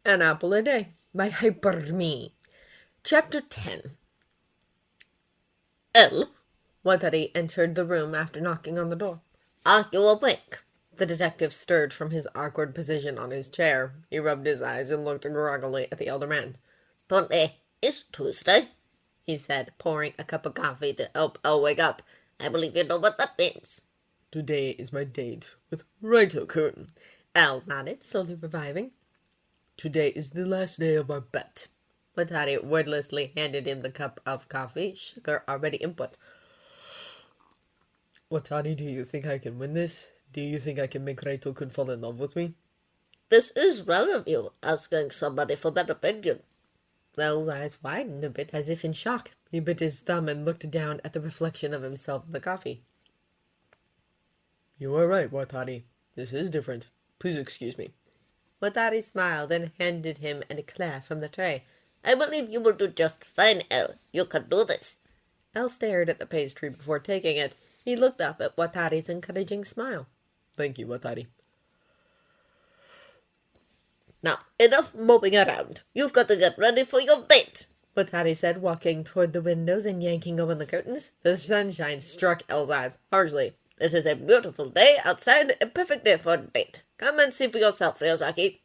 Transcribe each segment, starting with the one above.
An Apple a Day by Hyperme. Chapter 10. L, Watari entered the room after knocking on the door. are you awake? The detective stirred from his awkward position on his chair. He rubbed his eyes and looked groggily at the elder man. Today is Tuesday, He said, pouring a cup of coffee to help I'll wake up. I believe you know what that means. Today is my date with Raito-kun. Al nodded, slowly reviving. Today is the last day of our bet. Watari wordlessly handed him the cup of coffee, sugar already input. Watari, do you think I can win this? Do you think I can make Raito-kun fall in love with me? This is rare of you, asking somebody for that opinion. Lel's eyes widened a bit, as if in shock. He bit his thumb and looked down at the reflection of himself in the coffee. You are right, Watari. This is different. Please excuse me. Watari smiled and handed him an eclair from the tray. I believe you will do just fine, El. You can do this. El stared at the pastry before taking it. He looked up at Watari's encouraging smile. Thank you, Watari. Now, enough moping around. You've got to get ready for your date. Watari said, walking toward the windows and yanking open the curtains. The sunshine struck El's eyes harshly. This is a beautiful day outside, a perfect day for a date. Come and see for yourself, Ryozaki.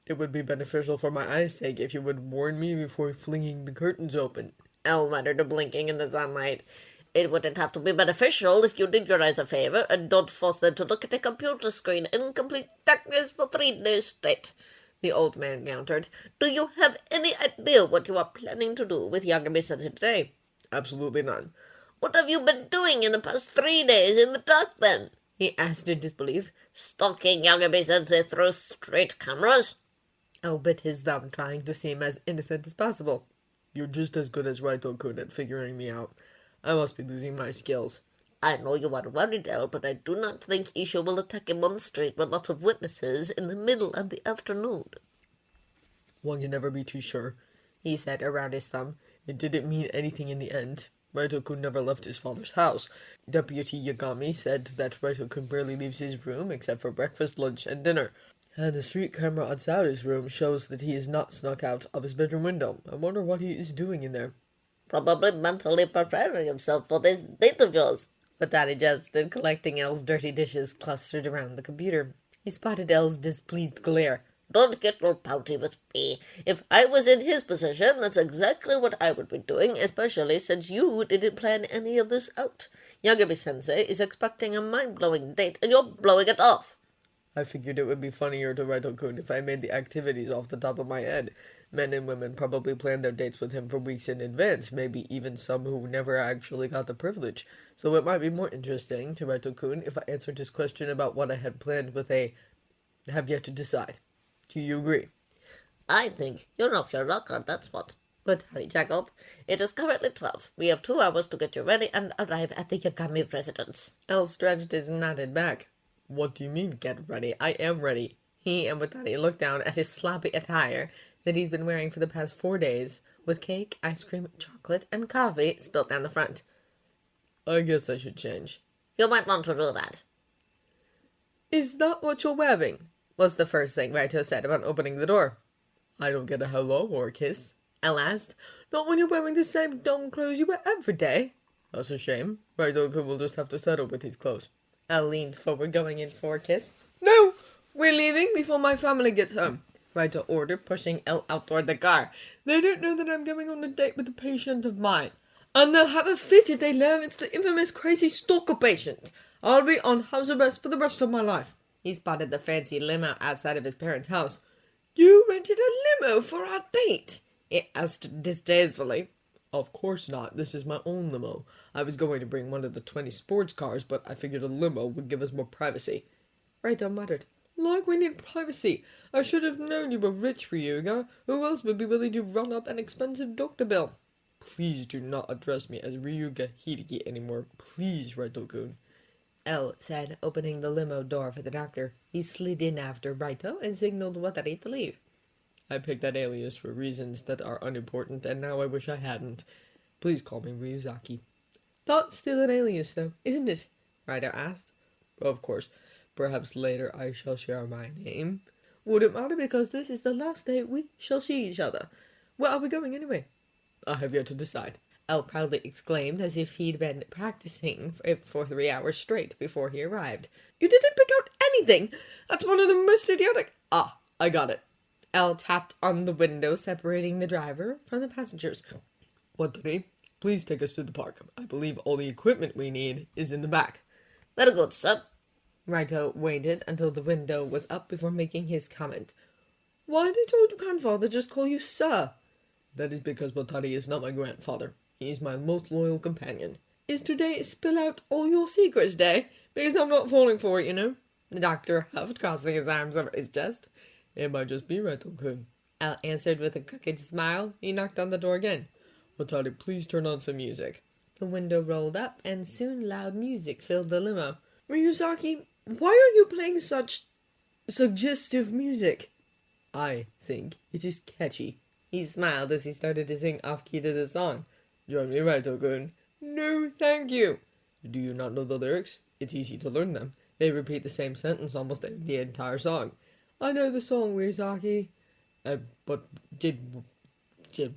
It would be beneficial for my eyes' sake if you would warn me before flinging the curtains open, El muttered, blinking in the sunlight. It wouldn't have to be beneficial if you did your eyes a favor and don't force them to look at a computer screen in complete darkness for 3 days straight, the old man countered. Do you have any idea what you are planning to do with Yagami-sensei today? Absolutely none. What have you been doing in the past 3 days in the dark, then? He asked in disbelief. Stalking Yagami-sensei through straight cameras? El bit his thumb, trying to seem as innocent as possible. You're just as good as Raito-kun at figuring me out. I must be losing my skills. I know you are worried, El, but I do not think Isho will attack a Mum Street with lots of witnesses in the middle of the afternoon. One can never be too sure, he said around his thumb. It didn't mean anything in the end. Raito-kun never left his father's house. Deputy Yagami said that Raito-kun barely leaves his room except for breakfast, lunch, and dinner. And the street camera outside his room shows that he is not snuck out of his bedroom window. I wonder what he is doing in there. Probably mentally preparing himself for this date of yours. Watari jested, collecting El's dirty dishes clustered around the computer. He spotted El's displeased glare. Don't get all pouty with me. If I was in his position, that's exactly what I would be doing, especially since you didn't plan any of this out. Yagami-sensei is expecting a mind-blowing date, and you're blowing it off. I figured it would be funnier to Raito-kun if I made the activities off the top of my head. Men and women probably planned their dates with him for weeks in advance, maybe even some who never actually got the privilege. So it might be more interesting to Raito-kun if I answered his question about what I had planned with a have yet to decide. Do you agree? I think you're off your rocker, that's what. Watari chuckled. It is currently 12. We have 2 hours to get you ready and arrive at the Yagami residence. El stretched his knotted back. What do you mean, get ready? I am ready. He and Watari looked down at his sloppy attire that he's been wearing for the past 4 days, with cake, ice cream, chocolate, and coffee spilt down the front. I guess I should change. You might want to do that. Is that what you're wearing? Was the first thing Raito said upon opening the door. I don't get a hello or a kiss, El asked. Not when you're wearing the same dumb clothes you wear every day. That's a shame. Raito-kun will just have to settle with his clothes. El leaned forward, going in for a kiss. No! We're leaving before my family gets home, Raito ordered, pushing El out toward the car. They don't know that I'm going on a date with a patient of mine. And they'll have a fit if they learn it's the infamous crazy stalker patient. I'll be on house arrest for the rest of my life. He spotted the fancy limo outside of his parents' house. You rented a limo for our date? He asked distastefully. Of course not. This is my own limo. I was going to bring one of the 20 sports cars, but I figured a limo would give us more privacy. Raito muttered. Like we need privacy. I should have known you were rich, Ryuga. Who else would be willing to run up an expensive doctor bill? Please do not address me as Ryuga Hideki anymore. Please, Raito-kun. El said, opening the limo door for the doctor. He slid in after Raito and signaled Watari to leave. I picked that alias for reasons that are unimportant, and now I wish I hadn't. Please call me Ryuzaki. That's still an alias, though, isn't it? Raito asked. Of course. Perhaps later I shall share my name. Wouldn't matter because this is the last day we shall see each other. Where are we going anyway? I have yet to decide. Elle proudly exclaimed as if he'd been practicing for 3 hours straight before he arrived. You didn't pick out anything! That's one of the most idiotic... Ah, I got it. Elle tapped on the window separating the driver from the passengers. Watari, please take us to the park. I believe all the equipment we need is in the back. Very good, sir. Raito waited until the window was up before making his comment. Why did your grandfather just call you sir? That is because Watari is not my grandfather. He is my most loyal companion. Is today spill out all your secrets day? Because I'm not falling for it, you know. The doctor huffed, crossing his arms over his chest. It might just be Raito-kun. Elle answered with a crooked smile. He knocked on the door again. Watari, please turn on some music. The window rolled up, and soon loud music filled the limo. Ryuzaki, why are you playing such suggestive music? I think it is catchy. He smiled as he started to sing off-key to the song. Join me, Raito-kun. No, thank you. Do you not know the lyrics? It's easy to learn them. They repeat the same sentence almost the entire song. I know the song, Ryuzaki. But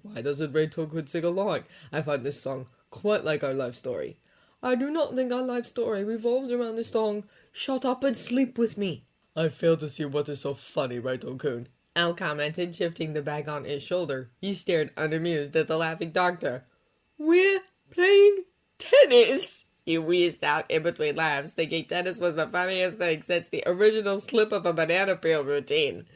why doesn't Raito-kun sing along? I find this song quite like our life story. I do not think our life story revolves around the song, Shut Up and Sleep With Me. I fail to see what is so funny, Raito-kun. Elle commented, shifting the bag on his shoulder. He stared unamused at the laughing doctor. We're playing tennis, he wheezed out in between laughs, thinking tennis was the funniest thing since the original slip of a banana peel routine.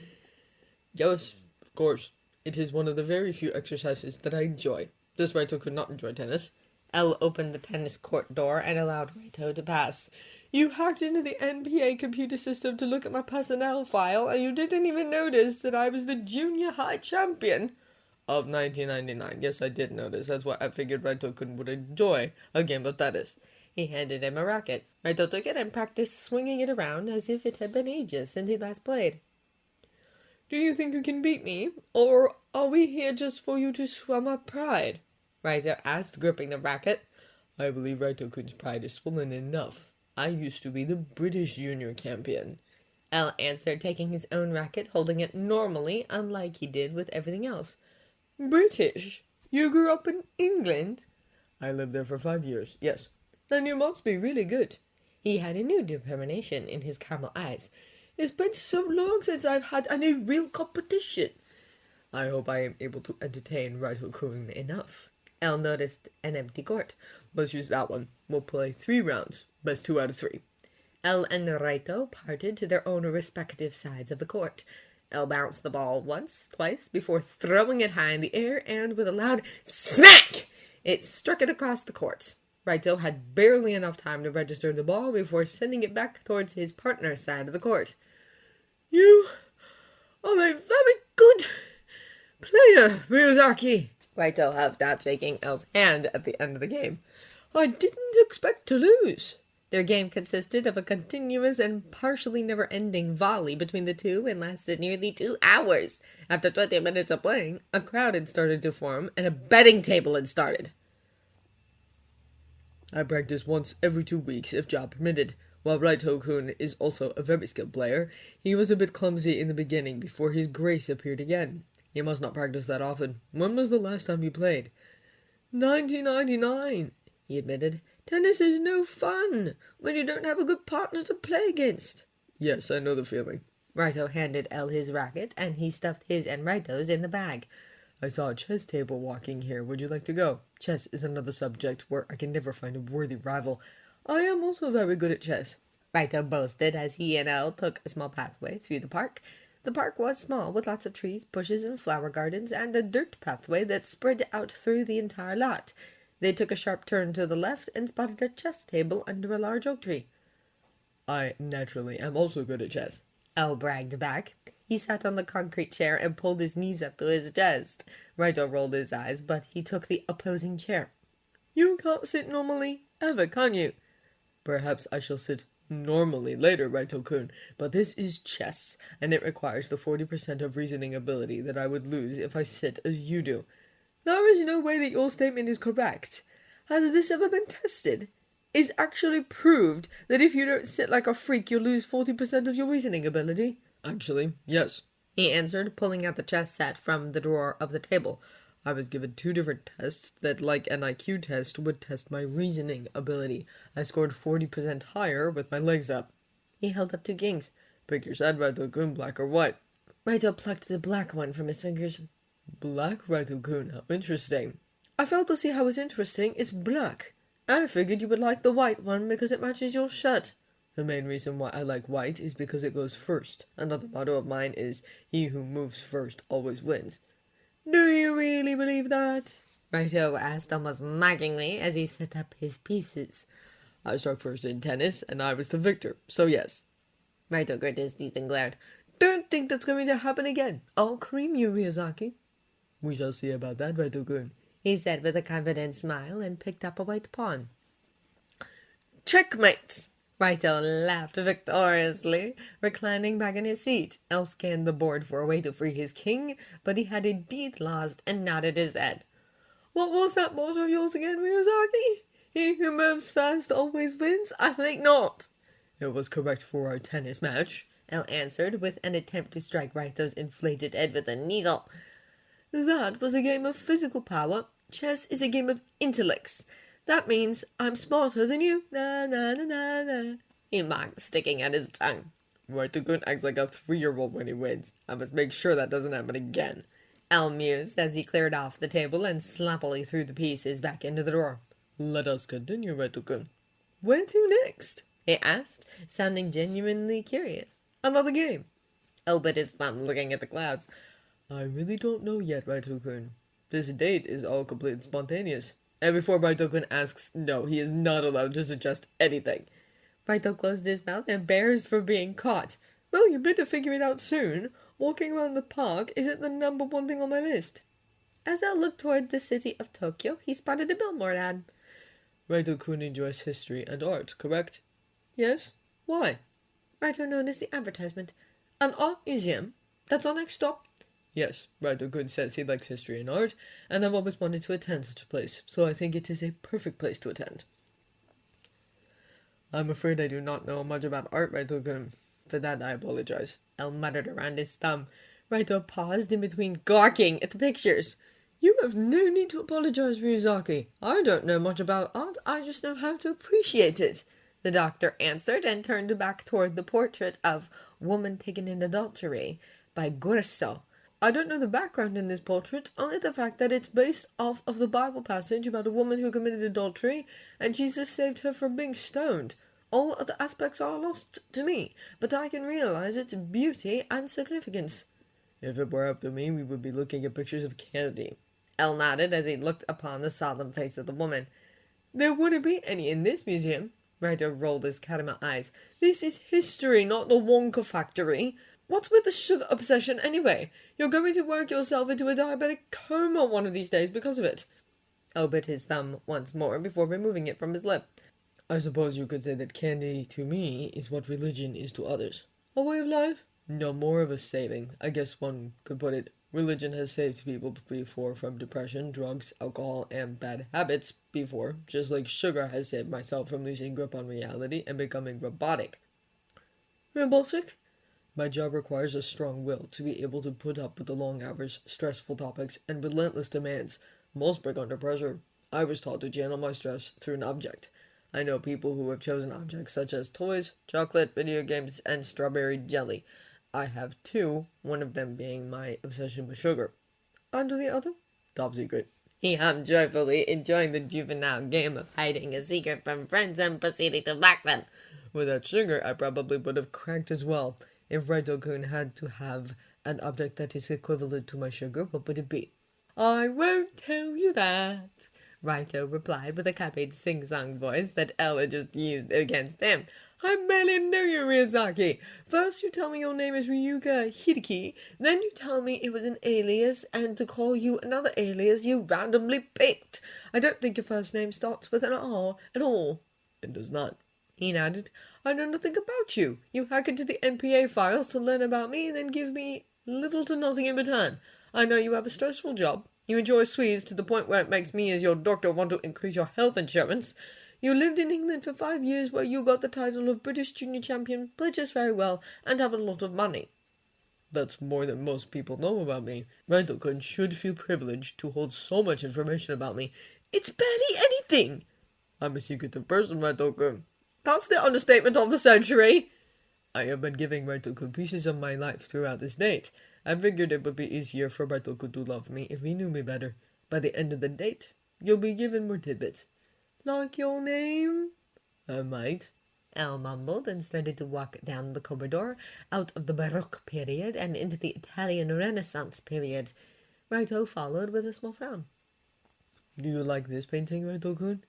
Yes, of course. It is one of the very few exercises that I enjoy. This Raito could not enjoy tennis. Elle opened the tennis court door and allowed Raito to pass. You hacked into the NPA computer system to look at my personnel file, and you didn't even notice that I was the junior high champion of 1999. Yes, I did notice. That's why I figured Raito-kun would enjoy a game of tennis. He handed him a racket. Raito took it and practiced swinging it around as if it had been ages since he last played. Do you think you can beat me, or are we here just for you to swell my pride? Raito asked, gripping the racket. I believe Raito-kun's pride is swollen enough. I used to be the British junior champion. Elle answered, taking his own racket, holding it normally, unlike he did with everything else. British? You grew up in England? I lived there for 5 years, yes. Then you must be really good. He had a new determination in his caramel eyes. It's been so long since I've had any real competition. I hope I am able to entertain Raito-kun enough. Elle noticed an empty court. Let's use that one. We'll play 3 rounds. Best 2 out of 3. Elle and Raito parted to their own respective sides of the court. Elle bounced the ball once, twice, before throwing it high in the air, and with a loud smack, it struck it across the court. Raito had barely enough time to register the ball before sending it back towards his partner's side of the court. You are a very good player, Ryuzaki. Raito huffed out, shaking Elle's hand at the end of the game. I didn't expect to lose. Their game consisted of a continuous and partially never-ending volley between the two and lasted nearly 2 hours. After 20 minutes of playing, a crowd had started to form and a betting table had started. I practice once every 2 weeks if job permitted. While Raito-kun is also a very skilled player, he was a bit clumsy in the beginning before his grace appeared again. He must not practice that often. When was the last time you played? 1999, he admitted. Tennis is no fun when you don't have a good partner to play against. Yes, I know the feeling. Raito handed Elle his racket, and he stuffed his and Raito's in the bag. I saw a chess table walking here. Would you like to go? Chess is another subject where I can never find a worthy rival. I am also very good at chess. Raito boasted as he and Elle took a small pathway through the park. The park was small, with lots of trees, bushes, and flower gardens, and a dirt pathway that spread out through the entire lot. They took a sharp turn to the left and spotted a chess table under a large oak tree. I, naturally, am also good at chess. Elle bragged back. He sat on the concrete chair and pulled his knees up to his chest. Raito rolled his eyes, but he took the opposing chair. You can't sit normally, ever, can you? Perhaps I shall sit normally later, Raito-kun, but this is chess, and it requires the 40% of reasoning ability that I would lose if I sit as you do. There is no way that your statement is correct. Has this ever been tested? Is actually proved that if you don't sit like a freak, you'll lose 40% of your reasoning ability? Actually, yes, he answered, pulling out the chess set from the drawer of the table. I was given 2 different tests that, like an IQ test, would test my reasoning ability. I scored 40% higher with my legs up. He held up 2 kings. Pick your side, Raito-kun, black or white. Raito plucked the black one from his fingers. Black, Raito-kun, how interesting. I failed to see how it's interesting. It's black. I figured you would like the white one because it matches your shirt. The main reason why I like white is because it goes first. Another motto of mine is, he who moves first always wins. Do you really believe that? Raito asked almost mockingly as he set up his pieces. I struck first in tennis, and I was the victor, so yes. Raito grit his teeth and glared. Don't think that's going to happen again. I'll cream you, Ryuzaki. We shall see about that, Raito-kun, he said with a confident smile and picked up a white pawn. Checkmate! Raito laughed victoriously, reclining back in his seat. El scanned the board for a way to free his king, but he had indeed lost and nodded his head. What was that motto of yours again, Ryuzaki? He who moves fast always wins? I think not. It was correct for our tennis match, El answered, with an attempt to strike Raito's inflated head with a needle. That was a game of physical power. Chess is a game of intellects. That means I'm smarter than you. Na na na na na. He mocked, sticking out his tongue. Raito-kun acts like a 3-year-old when he wins. I must make sure that doesn't happen again. El mused as he cleared off the table and sloppily threw the pieces back into the drawer. Let us continue, Raito-kun. Where to next? He asked, sounding genuinely curious. Another game. El bit his thumb, looking at the clouds. I really don't know yet, Raito-kun. This date is all completely spontaneous. And before Raito-kun asks, no, he is not allowed to suggest anything. Raito closed his mouth, embarrassed for being caught. Well, you better figure it out soon. Walking around the park isn't the #1 thing on my list. As I looked toward the city of Tokyo, he spotted a billboard ad. Raito-kun enjoys history and art, correct? Yes. Why? Raito noticed the advertisement. An art museum? That's our next stop? Yes, Raito-kun says he likes history and art, and I've always wanted to attend such a place, so I think it is a perfect place to attend. I'm afraid I do not know much about art, Raito-kun. For that I apologize. El muttered around his thumb. Raito paused in between gawking at the pictures. You have no need to apologize, Ryuzaki. I don't know much about art, I just know how to appreciate it. The doctor answered and turned back toward the portrait of Woman Taken in Adultery by Gurso. I don't know the background in this portrait, only the fact that it's based off of the Bible passage about a woman who committed adultery, and Jesus saved her from being stoned. All other aspects are lost to me, but I can realize its beauty and significance. If it were up to me, we would be looking at pictures of Kennedy. El nodded as he looked upon the solemn face of the woman. There wouldn't be any in this museum. Raito rolled his catamount eyes. This is history, not the Wonka factory. What's with the sugar obsession anyway? You're going to work yourself into a diabetic coma one of these days because of it. El bit his thumb once more before removing it from his lip. I suppose you could say that candy to me is what religion is to others. A way of life? No, more of a saving. I guess one could put it. Religion has saved people before from depression, drugs, alcohol, and bad habits before, just like sugar has saved myself from losing grip on reality and becoming robotic. Robotic? My job requires a strong will to be able to put up with the long hours, stressful topics, and relentless demands. Most break under pressure. I was taught to channel my stress through an object. I know people who have chosen objects such as toys, chocolate, video games, and strawberry jelly. I have 2, one of them being my obsession with sugar. And the other? Top secret. He hummed joyfully, enjoying the juvenile game of hiding a secret from friends and proceeding to mock them. Without sugar, I probably would have cracked as well. If Raito-kun had to have an object that is equivalent to my sugar, what would it be? I won't tell you that, Raito replied with a copied sing-song voice that Ella just used against him. I barely know you, Ryuzaki. First you tell me your name is Ryuga Hideki, then you tell me it was an alias, and to call you another alias you randomly picked. I don't think your first name starts with an R at all. It does not. He nodded. I know nothing about you. You hack into the NPA files to learn about me and then give me little to nothing in return. I know you have a stressful job. You enjoy sweets to the point where it makes me as your doctor want to increase your health insurance. You lived in England for 5 years where you got the title of British Junior Champion, play chess very well, and have a lot of money. That's more than most people know about me. Raito-kun should feel privileged to hold so much information about me. It's barely anything. I'm a secretive person, Raito-kun. That's the understatement of the century. I have been giving Raito-kun pieces of my life throughout this date. I figured it would be easier for Raito-kun to love me if he knew me better. By the end of the date, you'll be given more tidbits. Like your name? I might. Elle mumbled and started to walk down the corridor, out of the Baroque period and into the Italian Renaissance period. Raito followed with a small frown. Do you like this painting, Raito-kun?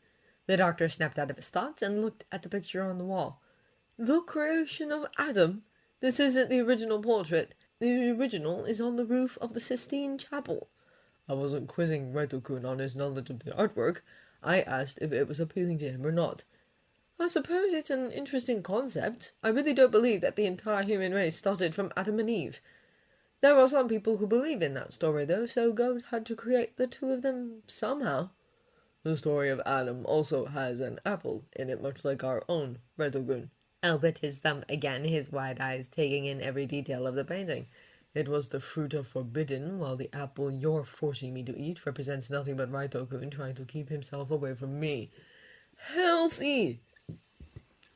The doctor snapped out of his thoughts and looked at the picture on the wall. The creation of Adam? This isn't the original portrait. The original is on the roof of the Sistine Chapel. I wasn't quizzing Raito-kun on his knowledge of the artwork. I asked if it was appealing to him or not. I suppose it's an interesting concept. I really don't believe that the entire human race started from Adam and Eve. There are some people who believe in that story, though, so God had to create the two of them somehow. The story of Adam also has an apple in it, much like our own, Raito-kun. Elle bit his thumb again, his wide eyes taking in every detail of the painting. It was the fruit of forbidden, while the apple you're forcing me to eat represents nothing but Raito-kun trying to keep himself away from me. Healthy!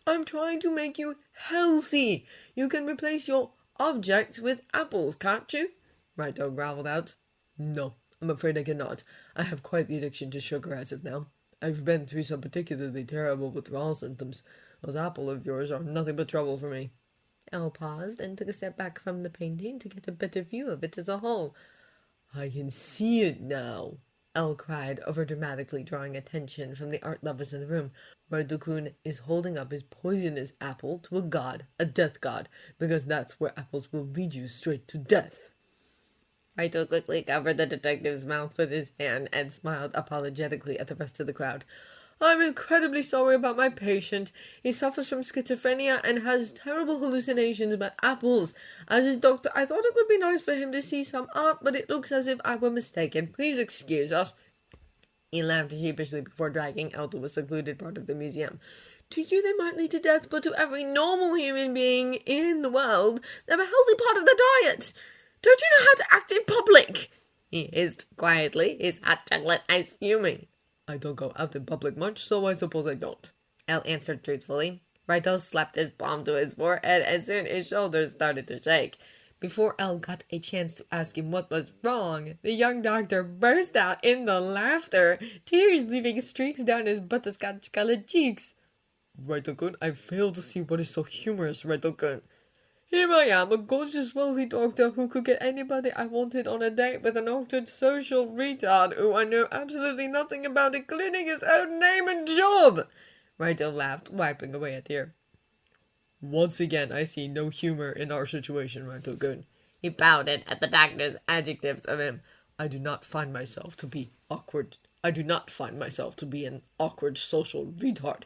I'm trying to make you healthy. You can replace your object with apples, can't you? Raito growled out. No, I'm afraid I cannot. I have quite the addiction to sugar as of now. I've been through some particularly terrible withdrawal symptoms. Those apples of yours are nothing but trouble for me. Elle paused and took a step back from the painting to get a better view of it as a whole. I can see it now, Elle cried, overdramatically drawing attention from the art lovers in the room. Raito-kun is holding up his poisonous apple to a god, a death god, because that's where apples will lead you straight to death. Raito quickly covered the detective's mouth with his hand and smiled apologetically at the rest of the crowd. I'm incredibly sorry about my patient. He suffers from schizophrenia and has terrible hallucinations about apples. As his doctor, I thought it would be nice for him to see some art, but it looks as if I were mistaken. Please excuse us. He laughed sheepishly before dragging Elle to a secluded part of the museum. To you they might lead to death, but to every normal human being in the world, they're a healthy part of the diet. Don't you know how to act in public? He hissed quietly, his hot chocolate eyes fuming. I don't go out in public much, so I suppose I don't. Elle answered truthfully. Raito slapped his palm to his forehead, and soon his shoulders started to shake. Before Elle got a chance to ask him what was wrong, the young doctor burst out into laughter, tears leaving streaks down his butterscotch-colored cheeks. Raito-kun, I fail to see what is so humorous, Raito-kun. Here I am, a gorgeous, wealthy doctor who could get anybody I wanted on a date with an awkward social retard who I know absolutely nothing about, including his own name and job. Raito laughed, wiping away a tear. Once again, I see no humor in our situation, Raito-kun. He pouted at the doctor's adjectives of him. I do not find myself to be awkward. I do not find myself to be an awkward social retard.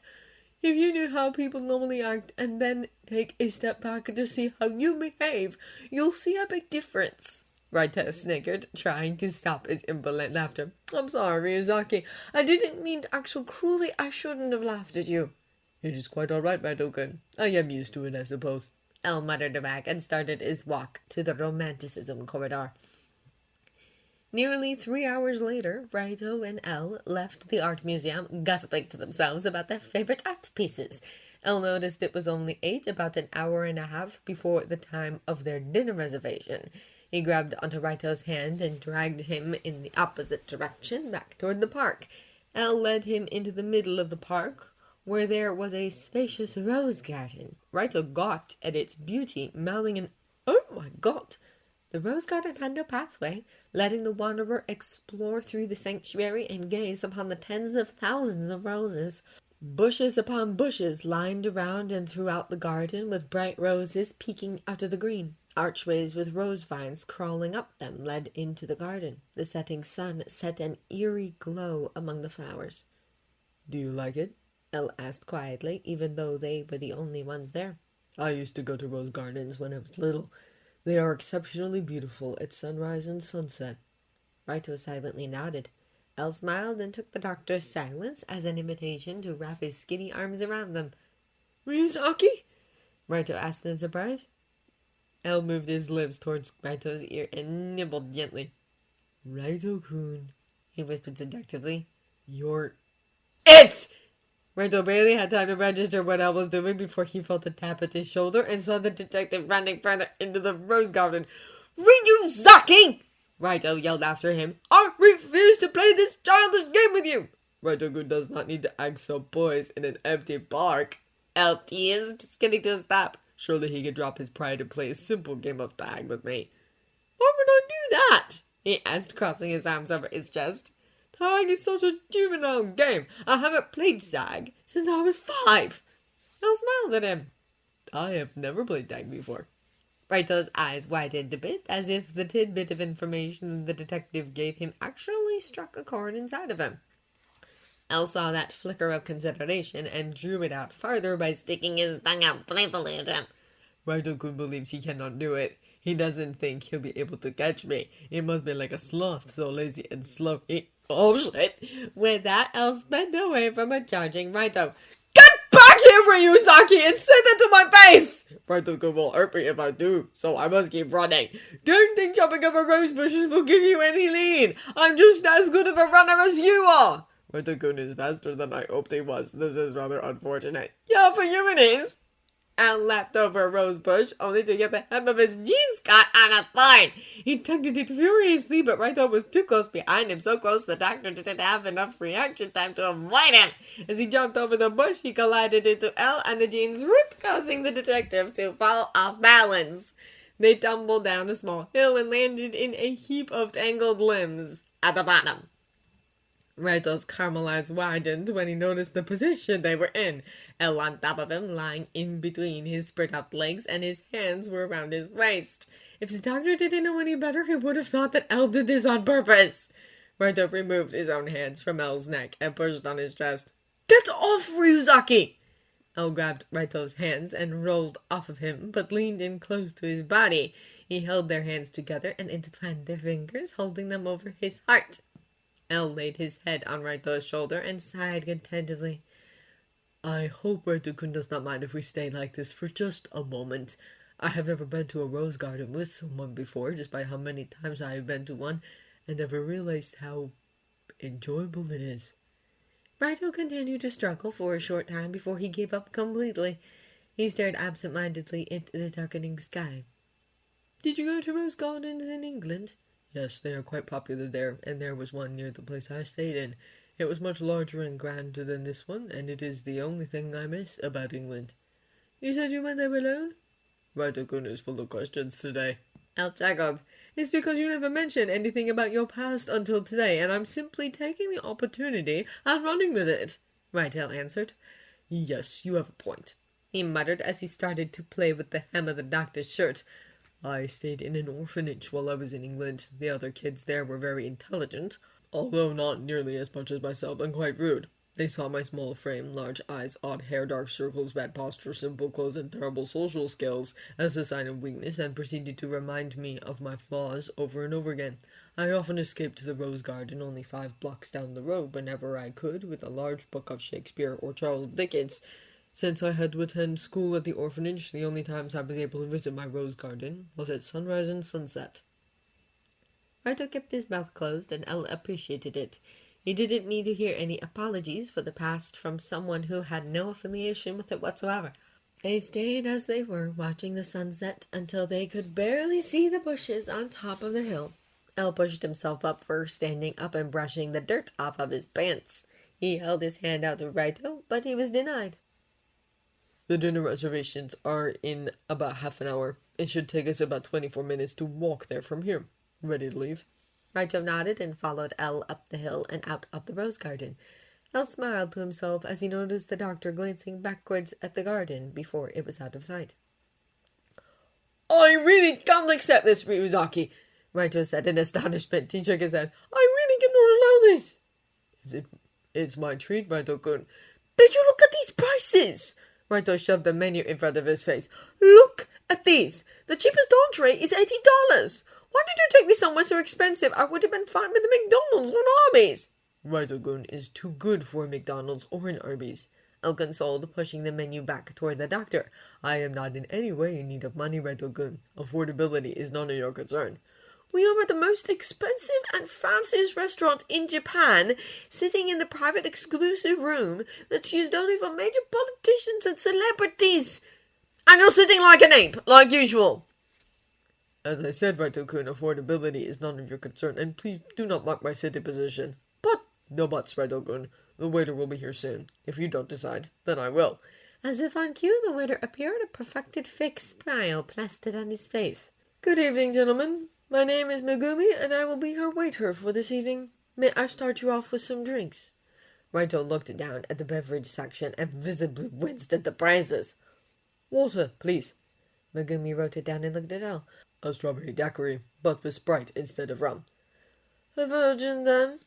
If you knew how people normally act and then take a step back to see how you behave, you'll see a big difference. Raito snickered, trying to stop his impolite laughter. I'm sorry, Miyazaki. I didn't mean to act so cruelly. I shouldn't have laughed at you. It is quite all right, Raito-kun. I am used to it, I suppose. Elle muttered back and started his walk to the romanticism corridor. Nearly 3 hours later, Raito and Elle left the art museum, gossiping to themselves about their favorite art pieces. Elle noticed it was only 8, about an hour and a half before the time of their dinner reservation. He grabbed onto Raito's hand and dragged him in the opposite direction, back toward the park. Elle led him into the middle of the park, where there was a spacious rose garden. Raito gawked at its beauty, mouthing an, "Oh my God!" The rose garden had no pathway, letting the wanderer explore through the sanctuary and gaze upon the tens of thousands of roses. Bushes upon bushes lined around and throughout the garden, with bright roses peeking out of the green. Archways with rose vines crawling up them led into the garden. The setting sun set an eerie glow among the flowers. Do you like it? Elle asked quietly, even though they were the only ones there. I used to go to rose gardens when I was little. They are exceptionally beautiful at sunrise and sunset. Raito silently nodded. Elle smiled and took the doctor's silence as an invitation to wrap his skinny arms around them. Miyazaki? Raito asked in surprise. El moved his lips towards Raito's ear and nibbled gently. Raito-kun, he whispered seductively. You're it! Raito barely had time to register what El was doing before he felt a tap at his shoulder and saw the detective running further into the rose garden. Ryuzaki! Raito yelled after him. I refuse to play this childish game with you! Raito-kun does not need to act so poised in an empty park. El teased, just getting to a stop. Surely he could drop his pride and play a simple game of tag with me. Why would I do that? He asked, crossing his arms over his chest. Tag is such a juvenile game. I haven't played tag since I was 5. El smiled at him. I have never played tag before. Raito's eyes widened a bit, as if the tidbit of information the detective gave him actually struck a chord inside of him. El saw that flicker of consideration and drew it out farther by sticking his tongue out playfully at him. Raito-kun believes he cannot do it. He doesn't think he'll be able to catch me. It must be like a sloth, so lazy and slow. Oh shit! With that, El sped away from a charging Raito. Get back here, Ryuzaki, and say that to my face! Raito-kun will hurt me if I do, so I must keep running. Don't think jumping over rose bushes will give you any lead. I'm just as good of a runner as you are. Raito-kun is faster than I hoped he was. This is rather unfortunate. Yeah, for you it is. Al leapt over a rose bush, only to get the hem of his jeans caught on a thorn. He tugged at it furiously, but Raito was too close behind him, so close the doctor didn't have enough reaction time to avoid him. As he jumped over the bush, he collided into El, and the jeans ripped, causing the detective to fall off balance. They tumbled down a small hill and landed in a heap of tangled limbs at the bottom. Raito's caramel eyes widened when he noticed the position they were in. El on top of him, lying in between his spread-out legs, and his hands were around his waist. If the doctor didn't know any better, he would have thought that El did this on purpose. Raito removed his own hands from El's neck and pushed on his chest. Get off, Ryuzaki! El grabbed Raito's hands and rolled off of him, but leaned in close to his body. He held their hands together and intertwined their fingers, holding them over his heart. El laid his head on Raito's shoulder and sighed contentedly. I hope Raito-kun does not mind if we stay like this for just a moment. I have never been to a rose garden with someone before, despite how many times I have been to one, and never realized how enjoyable it is. Raito continued to struggle for a short time before he gave up completely. He stared absent-mindedly into the darkening sky. Did you go to rose gardens in England? Yes, they are quite popular there, and there was one near the place I stayed in. It was much larger and grander than this one, and it is the only thing I miss about England. You said you went there alone? Raito-kun is full of questions today. El chuckled. It's because you never mentioned anything about your past until today, and I'm simply taking the opportunity and running with it, Raito answered. Yes, you have a point, he muttered as he started to play with the hem of the doctor's shirt. I stayed in an orphanage while I was in England. The other kids there were very intelligent, although not nearly as much as myself, and quite rude. They saw my small frame, large eyes, odd hair, dark circles, bad posture, simple clothes, and terrible social skills as a sign of weakness, and proceeded to remind me of my flaws over and over again. I often escaped to the rose garden only 5 blocks down the road whenever I could, with a large book of Shakespeare or Charles Dickens. Since I had to attend school at the orphanage, the only times I was able to visit my rose garden was at sunrise and sunset. Raito kept his mouth closed, and El appreciated it. He didn't need to hear any apologies for the past from someone who had no affiliation with it whatsoever. They stayed as they were, watching the sunset until they could barely see the bushes on top of the hill. El pushed himself up first, standing up and brushing the dirt off of his pants. He held his hand out to Raito, but he was denied. The dinner reservations are in about half an hour. It should take us about 24 minutes to walk there from here. Ready to leave? Raito nodded and followed El up the hill and out of the rose garden. El smiled to himself as he noticed the doctor glancing backwards at the garden before it was out of sight. I really can't accept this, Ryuzaki, Raito said in astonishment. He shook his head. I really cannot allow this. It's my treat, Raito-kun. Did you look at these prices? Raito shoved the menu in front of his face. Look at these. The cheapest entree is $80. Why did you take me somewhere so expensive? I would have been fine with the McDonald's or an Arby's. Raito-kun is too good for a McDonald's or an Arby's. El consoled, pushing the menu back toward the doctor. I am not in any way in need of money, Raito-kun. Affordability is none of your concern. We are at the most expensive and fanciest restaurant in Japan, sitting in the private exclusive room that's used only for major politicians and celebrities. And you're sitting like an ape, like usual. As I said, Raito-kun, affordability is none of your concern, and please do not mock my sitting position. But no buts, Raito-kun. The waiter will be here soon. If you don't decide, then I will. As if on cue, the waiter appeared, a perfected fixed smile plastered on his face. Good evening, gentlemen. My name is Megumi, and I will be your waiter for this evening. May I start you off with some drinks? Raito looked down at the beverage section and visibly winced at the prices. Water, please. Megumi wrote it down and looked at Elle. A strawberry daiquiri, but with Sprite instead of rum. A virgin, then?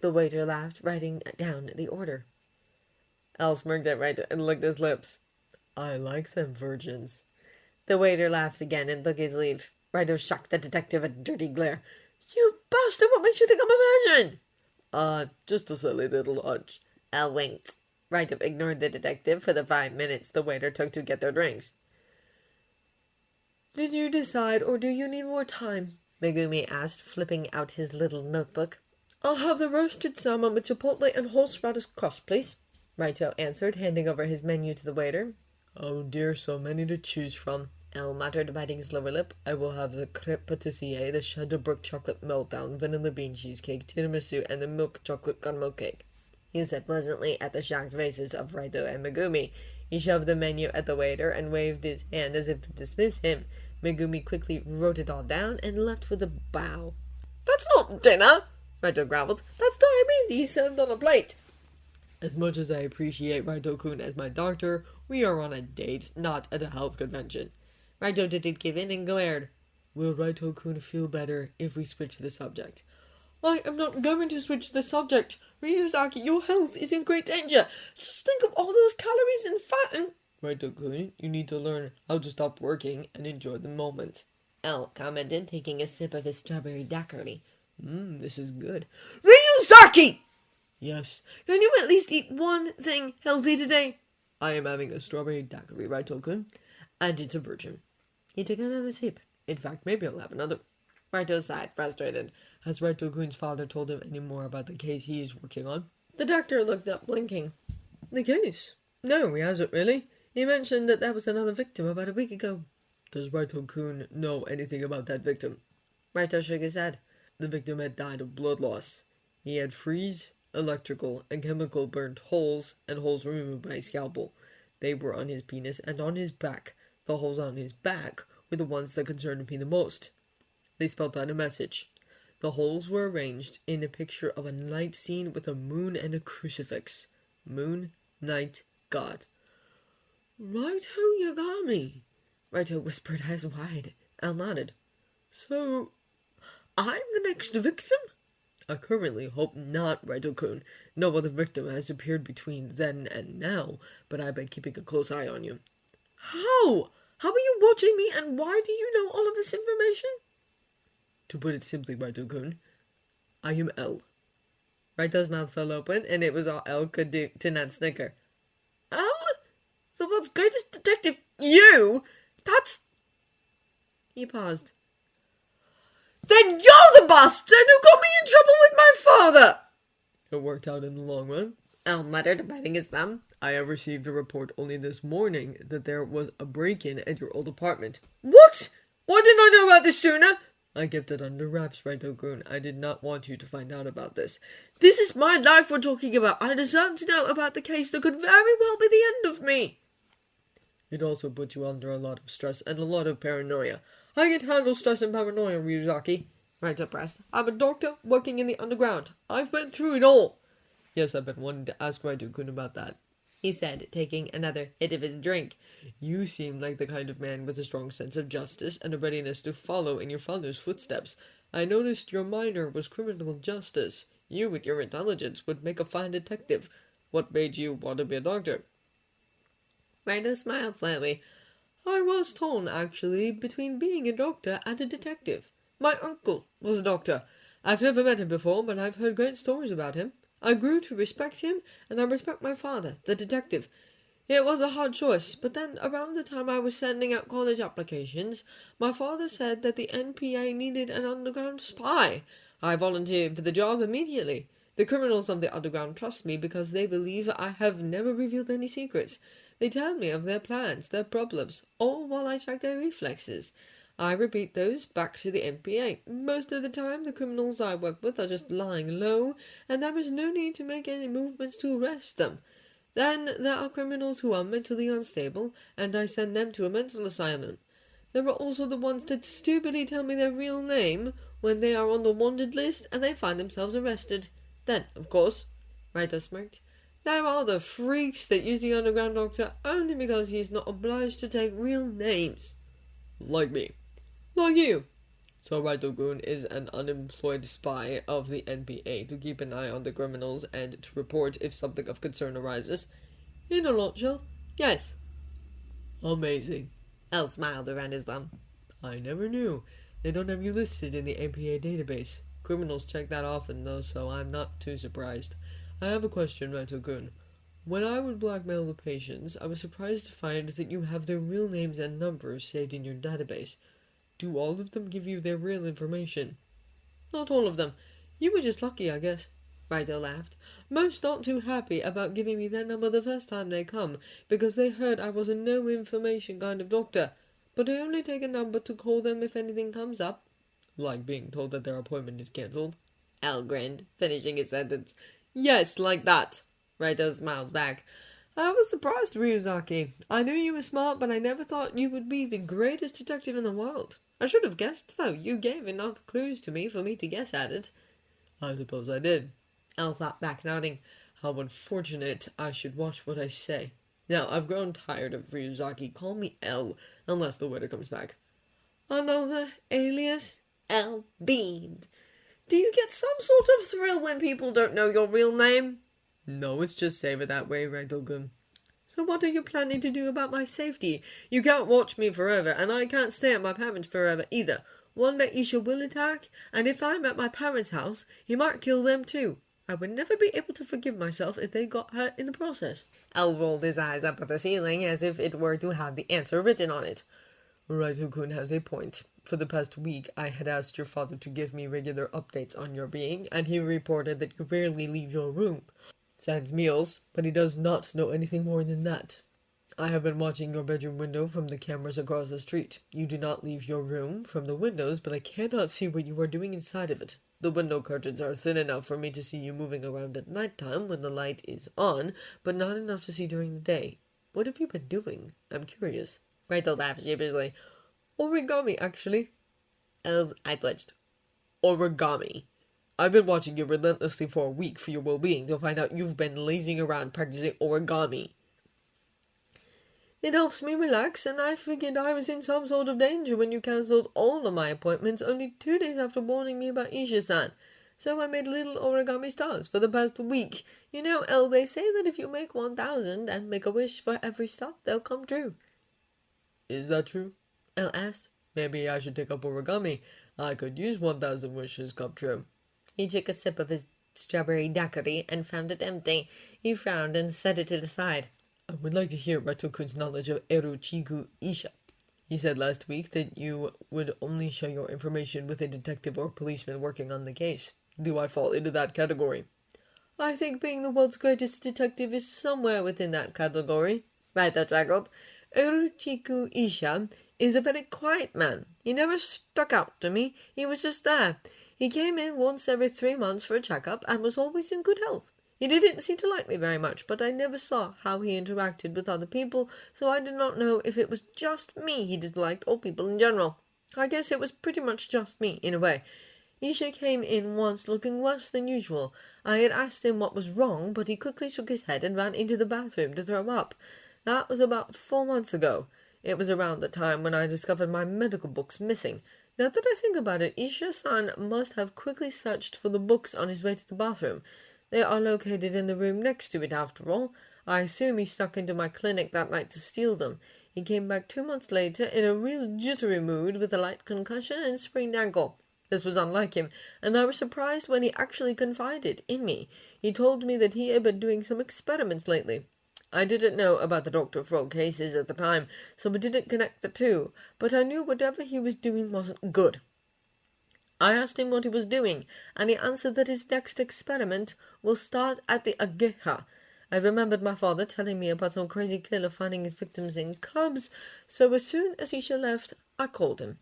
The waiter laughed, writing down the order. Elle smirked at Raito and licked his lips. I like them virgins. The waiter laughed again and took his leave. Raito shocked the detective a dirty glare. You bastard, what makes you think I'm a virgin? Just a silly little hunch. Elle winked. Raito ignored the detective for the 5 minutes the waiter took to get their drinks. Did you decide, or do you need more time? Megumi asked, flipping out his little notebook. I'll have the roasted salmon with chipotle and horseradish crust, please. Raito answered, handing over his menu to the waiter. Oh dear, so many to choose from. Elle muttered, biting his lower lip. I will have the crêpe pâtissier, the Shadowbrook chocolate meltdown, vanilla bean cheesecake, tiramisu, and the milk chocolate caramel cake. He said pleasantly at the shocked faces of Raito and Megumi. He shoved the menu at the waiter and waved his hand as if to dismiss him. Megumi quickly wrote it all down and left with a bow. That's not dinner, Raito growled. That's diabetes served on a plate. As much as I appreciate Raito-kun as my doctor, we are on a date, not at a health convention. Raito didn't give in and glared. Will Raito-kun feel better if we switch the subject? I am not going to switch the subject. Ryuzaki, your health is in great danger. Just think of all those calories and fat and... Raito-kun, you need to learn how to stop working and enjoy the moment. Elle commented, taking a sip of his strawberry daiquiri. This is good. Ryuzaki! Yes. Can you at least eat one thing healthy today? I am having a strawberry daiquiri, Raito-kun, and it's a virgin. He took another sip. In fact, maybe I'll have another. Raito sighed, frustrated. Has Raito-kun's father told him any more about the case he is working on? The doctor looked up, blinking. The case? No, he hasn't really. He mentioned that there was another victim about a week ago. Does Raito-kun know anything about that victim? Raito shook his head. The victim had died of blood loss. He had freeze, electrical, and chemical burnt holes, and holes removed by a scalpel. They were on his penis and on his back. The holes on his back were the ones that concerned me the most. They spelled out a message. The holes were arranged in a picture of a night scene with a moon and a crucifix. Moon, night, God. Raito Yagami, Raito whispered, eyes wide. Elle nodded. So, I'm the next victim? I currently hope not, Raito-kun. No other victim has appeared between then and now, but I've been keeping a close eye on you. How? How are you watching me, and why do you know all of this information? To put it simply, Raito-kun, I am Elle. Raito's mouth fell open, and it was all Elle could do to not snicker. Elle? The world's greatest detective? You? That's... He paused. Then you're the bastard who got me in trouble with my father! It worked out in the long run, Elle muttered, biting his thumb. I have received a report only this morning that there was a break-in at your old apartment. What? Why didn't I know about this sooner? I kept it under wraps, Raito-kun. I did not want you to find out about this. This is my life we're talking about. I deserve to know about the case that could very well be the end of me. It also put you under a lot of stress and a lot of paranoia. I can handle stress and paranoia, Ryuzaki. Raito pressed. I'm a doctor working in the underground. I've been through it all. Yes, I've been wanting to ask Raito-kun about that, he said, taking another hit of his drink. You seem like the kind of man with a strong sense of justice and a readiness to follow in your father's footsteps. I noticed your minor was criminal justice. You, with your intelligence, would make a fine detective. What made you want to be a doctor? Raito smiled slightly. I was torn, actually, between being a doctor and a detective. My uncle was a doctor. I've never met him before, but I've heard great stories about him. I grew to respect him, and I respect my father, the detective. It was a hard choice, but then around the time I was sending out college applications, my father said that the NPA needed an underground spy. I volunteered for the job immediately. The criminals of the underground trust me because they believe I have never revealed any secrets. They tell me of their plans, their problems, all while I track their reflexes. I repeat those back to the NPA. Most of the time, the criminals I work with are just lying low, and there is no need to make any movements to arrest them. Then there are criminals who are mentally unstable, and I send them to a mental asylum. There are also the ones that stupidly tell me their real name when they are on the wanted list and they find themselves arrested. Then, of course, Raito smirked, there are the freaks that use the underground doctor only because he is not obliged to take real names. Like me. Like you. So Raito-gun is an unemployed spy of the NPA to keep an eye on the criminals and to report if something of concern arises. In a nutshell, yes. Amazing. El smiled around his thumb. I never knew. They don't have you listed in the NPA database. Criminals check that often, though, so I'm not too surprised. I have a question, Raito-gun. When I would blackmail the patients, I was surprised to find that you have their real names and numbers saved in your database. Do all of them give you their real information? Not all of them. You were just lucky, I guess. Raito laughed. Most aren't too happy about giving me their number the first time they come, because they heard I was a no-information kind of doctor. But I only take a number to call them if anything comes up. Like being told that their appointment is cancelled. El grinned, finishing his sentence. Yes, like that. Raito smiled back. I was surprised, Ryuzaki. I knew you were smart, but I never thought you would be the greatest detective in the world. I should have guessed, though. You gave enough clues to me for me to guess at it. I suppose I did. El thought back, nodding. How unfortunate. I should watch what I say. Now, I've grown tired of Ryuzaki. Call me El, unless the waiter comes back. Another alias? El beamed. Do you get some sort of thrill when people don't know your real name? No, it's just safer that way, Raito-gun. So what are you planning to do about my safety? You can't watch me forever, and I can't stay at my parents' forever either. One day Isha will attack, and if I'm at my parents' house, he might kill them too. I would never be able to forgive myself if they got hurt in the process. El rolled his eyes up at the ceiling as if it were to have the answer written on it. Raito-kun has a point. For the past week, I had asked your father to give me regular updates on your being, and he reported that you rarely leave your room. Sans meals, but he does not know anything more than that. I have been watching your bedroom window from the cameras across the street. You do not leave your room from the windows, but I cannot see what you are doing inside of it. The window curtains are thin enough for me to see you moving around at nighttime when the light is on, but not enough to see during the day. What have you been doing? I'm curious. Raito laughed sheepishly. Origami, actually. El's eye twitched. Origami. I've been watching you relentlessly for a week for your well-being to find out you've been lazing around practicing origami. It helps me relax, and I figured I was in some sort of danger when you cancelled all of my appointments only 2 days after warning me about Isha-san. So I made little origami stars for the past week. You know, El, they say that if you make 1,000 and make a wish for every star, they'll come true. Is that true? El asked. Maybe I should take up origami. I could use 1,000 wishes come true. He took a sip of his strawberry daiquiri and found it empty. He frowned and set it to the side. I would like to hear Raito-kun's knowledge of Eruchiku Isha. He said last week that you would only share your information with a detective or policeman working on the case. Do I fall into that category? I think being the world's greatest detective is somewhere within that category. Raito chuckled. Eruchiku Isha is a very quiet man. He never stuck out to me. He was just there. He came in once every 3 months for a checkup and was always in good health. He didn't seem to like me very much, but I never saw how he interacted with other people, so I did not know if it was just me he disliked or people in general. I guess it was pretty much just me, in a way. Isha came in once looking worse than usual. I had asked him what was wrong, but he quickly shook his head and ran into the bathroom to throw up. That was about 4 months ago. It was around the time when I discovered my medical books missing. Now that I think about it, Isha-san must have quickly searched for the books on his way to the bathroom. They are located in the room next to it, after all. I assume he snuck into my clinic that night to steal them. He came back 2 months later in a real jittery mood with a light concussion and sprained ankle. This was unlike him, and I was surprised when he actually confided in me. He told me that he had been doing some experiments lately. I didn't know about the Dr. Frog cases at the time, so I didn't connect the two, but I knew whatever he was doing wasn't good. I asked him what he was doing, and he answered that his next experiment will start at the Ageha. I remembered my father telling me about some crazy killer finding his victims in cubs, so as soon as Isha left, I called him.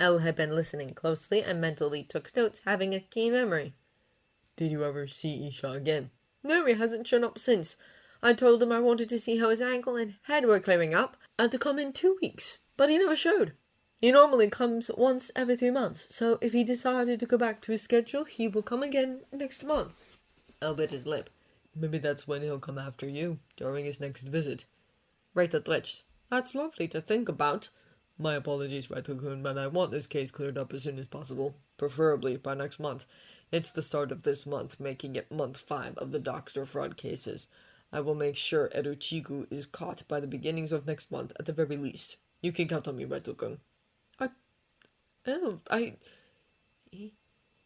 Elle had been listening closely and mentally took notes, having a keen memory. Did you ever see Isha again? No, he hasn't shown up since. I told him I wanted to see how his ankle and head were clearing up, and to come in 2 weeks, but he never showed. He normally comes once every 3 months, so if he decided to go back to his schedule, he will come again next month. Elle bit his lip. Maybe that's when he'll come after you, during his next visit. Raito twitched. That's lovely to think about. My apologies, Raito-kun, but I want this case cleared up as soon as possible, preferably by next month. It's the start of this month, making it month 5 of the Dr. Fraud cases. I will make sure Eruchigu is caught by the beginnings of next month at the very least. You can count on me, Raito-kun.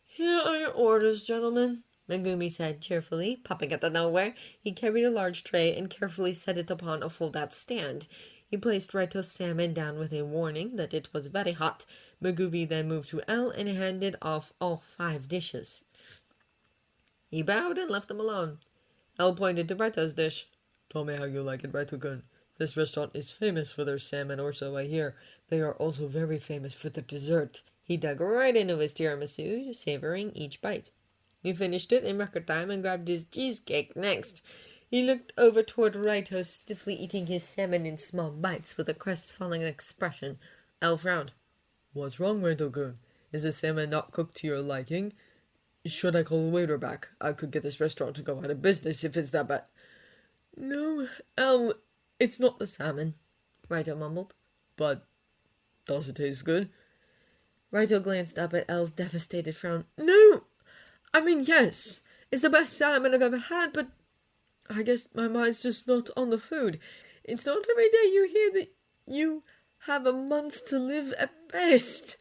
Here are your orders, gentlemen, Megumi said cheerfully, popping out of nowhere. He carried a large tray and carefully set it upon a fold-out stand. He placed Raito's salmon down with a warning that it was very hot. Megumi then moved to Elle and handed off all 5 dishes. He bowed and left them alone. Elle pointed to Raito's dish. Tell me how you like it, Raito-kun. This restaurant is famous for their salmon, or so I hear. They are also very famous for their dessert. He dug right into his tiramisu, savoring each bite. He finished it in record time and grabbed his cheesecake next. He looked over toward Raito, stiffly eating his salmon in small bites with a crestfallen expression. Elle frowned. What's wrong, Raito-kun? Is the salmon not cooked to your liking? Should I call the waiter back? I could get this restaurant to go out of business if it's that bad. No, Elle, it's not the salmon, Raito mumbled. But does it taste good? Raito glanced up at Elle's devastated frown. No! I mean, yes. It's the best salmon I've ever had, but I guess my mind's just not on the food. It's not every day you hear that you have a month to live at best.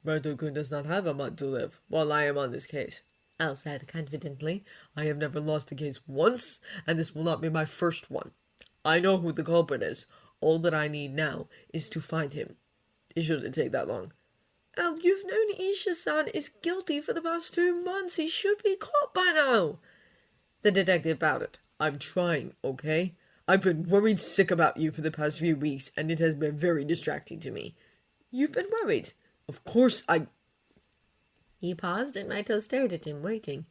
Raito-kun does not have a month to live while I am on this case, Elle said confidently. I have never lost a case once, and this will not be my first one. I know who the culprit is. All that I need now is to find him. It shouldn't take that long. Elle, you've known Isha-san is guilty for the past 2 months. He should be caught by now. The detective pouted. I'm trying, okay? I've been worried sick about you for the past few weeks, and it has been very distracting to me. You've been worried? Of course He paused, and Raito stared at him, waiting.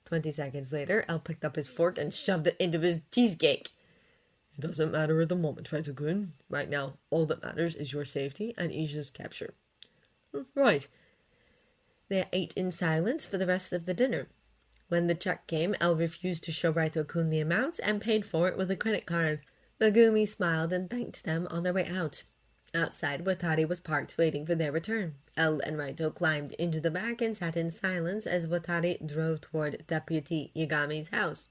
20 seconds later, Elle picked up his fork and shoved it into his cheesecake. It doesn't matter at the moment, Raito-kun. Right now, all that matters is your safety and Isha's capture. Right. They ate in silence for the rest of the dinner. When the check came, Elle refused to show Raito-kun the amounts and paid for it with a credit card. Megumi smiled and thanked them on their way out. Outside, Watari was parked waiting for their return. Elle and Raito climbed into the back and sat in silence as Watari drove toward Deputy Yagami's house.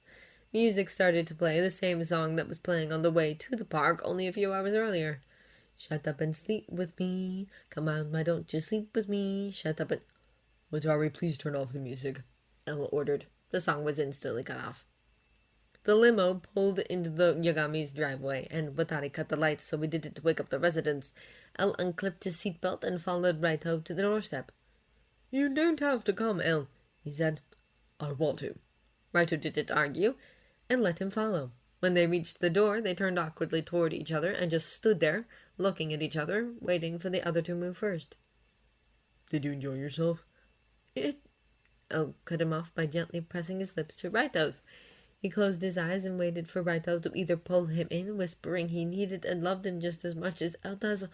Music started to play, the same song that was playing on the way to the park only a few hours earlier. Shut up and sleep with me. Come on, why don't you sleep with me? Shut up and... Watari, please turn off the music, Elle ordered. The song was instantly cut off. The limo pulled into the Yagami's driveway, and Watari cut the lights so he didn't wake up the residents. Elle unclipped his seatbelt and followed Raito to the doorstep. You don't have to come, Elle, he said. I want to. Raito didn't argue, and let him follow. When they reached the door, they turned awkwardly toward each other and just stood there, looking at each other, waiting for the other to move first. Did you enjoy yourself? Elle cut him off by gently pressing his lips to Raito's. He closed his eyes and waited for Raito to either pull him in, whispering he needed and loved him just as much as Elle does,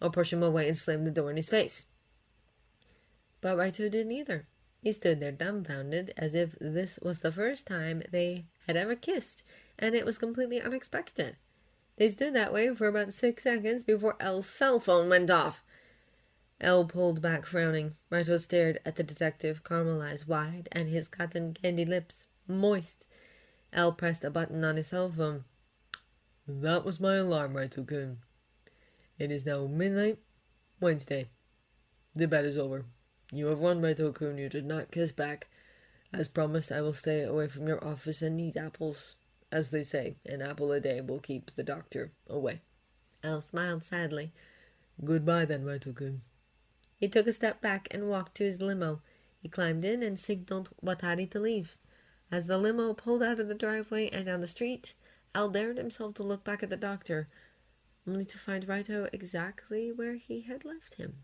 or push him away and slam the door in his face. But Raito didn't either. He stood there dumbfounded, as if this was the first time they had ever kissed, and it was completely unexpected. They stood that way for about 6 seconds before Elle's cell phone went off. Elle pulled back, frowning. Raito stared at the detective, caramel eyes wide, and his cotton candy lips moist. Elle pressed a button on his cell phone. That was my alarm, Raito-kun. It is now midnight, Wednesday. The bet is over. You have won, Raito-kun. You did not kiss back. As promised, I will stay away from your office and eat apples. As they say, an apple a day will keep the doctor away. Al smiled sadly. Goodbye then, Raito-kun. He took a step back and walked to his limo. He climbed in and signaled Watari to leave. As the limo pulled out of the driveway and down the street, Al dared himself to look back at the doctor, only to find Raito exactly where he had left him.